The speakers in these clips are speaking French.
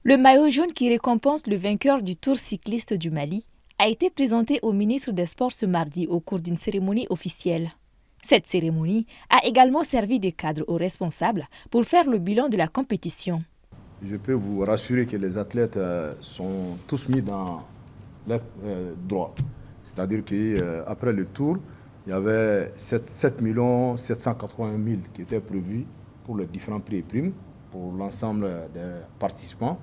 Le maillot jaune qui récompense le vainqueur du Tour cycliste du Mali a été présenté au ministre des Sports ce mardi au cours d'une cérémonie officielle. Cette cérémonie a également servi de cadre aux responsables pour faire le bilan de la compétition. Je peux vous rassurer que les athlètes sont tous mis dans leurs droits. C'est-à-dire qu'après le Tour, il y avait 7 780 000 qui étaient prévus pour les différents prix et primes pour l'ensemble des participants.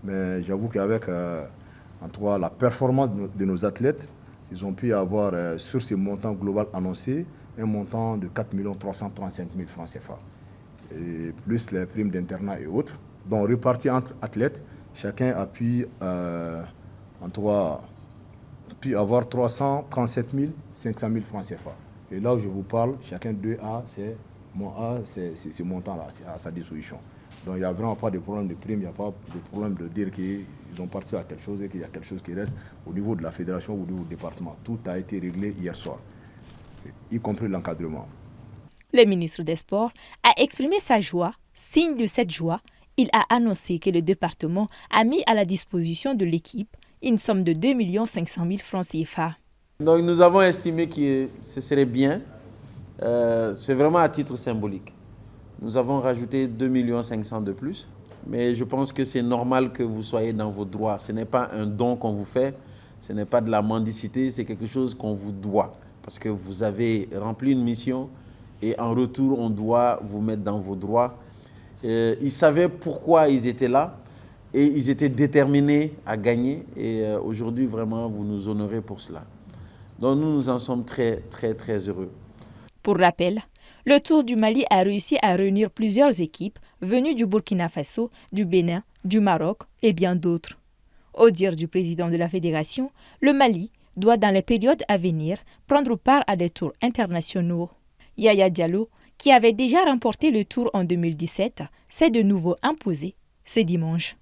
Mais j'avoue qu'avec en tout cas, la performance de nos athlètes, ils ont pu avoir sur ces montants globaux annoncés un montant de 4 335 000 francs CFA. Et plus les primes d'internat et autres. Donc répartis entre athlètes, chacun a pu, en tout cas, pu avoir 337 500 000 francs CFA. Et là où je vous parle, chacun d'eux a ces montants-là à sa disposition. Donc il n'y a vraiment pas de problème de prime, il n'y a pas de problème de dire qu'ils ont participé à quelque chose et qu'il y a quelque chose qui reste au niveau de la fédération ou au niveau du département. Tout a été réglé hier soir, y compris l'encadrement. Le ministre des Sports a exprimé sa joie. Signe de cette joie, il a annoncé que le département a mis à la disposition de l'équipe une somme de 2 500 000 francs CFA. Donc nous avons estimé que ce serait bien, c'est vraiment à titre symbolique. Nous avons rajouté 2 500 000 de plus, mais je pense que c'est normal que vous soyez dans vos droits. Ce n'est pas un don qu'on vous fait, ce n'est pas de la mendicité, c'est quelque chose qu'on vous doit. Parce que vous avez rempli une mission et en retour, on doit vous mettre dans vos droits. Ils savaient pourquoi ils étaient là et ils étaient déterminés à gagner. Et aujourd'hui, vraiment, vous nous honorez pour cela. Donc nous en sommes très, très, très heureux. Pour rappel, le Tour du Mali a réussi à réunir plusieurs équipes venues du Burkina Faso, du Bénin, du Maroc et bien d'autres. Au dire du président de la fédération, le Mali doit dans les périodes à venir prendre part à des tours internationaux. Yaya Diallo, qui avait déjà remporté le Tour en 2017, s'est de nouveau imposé ce dimanche.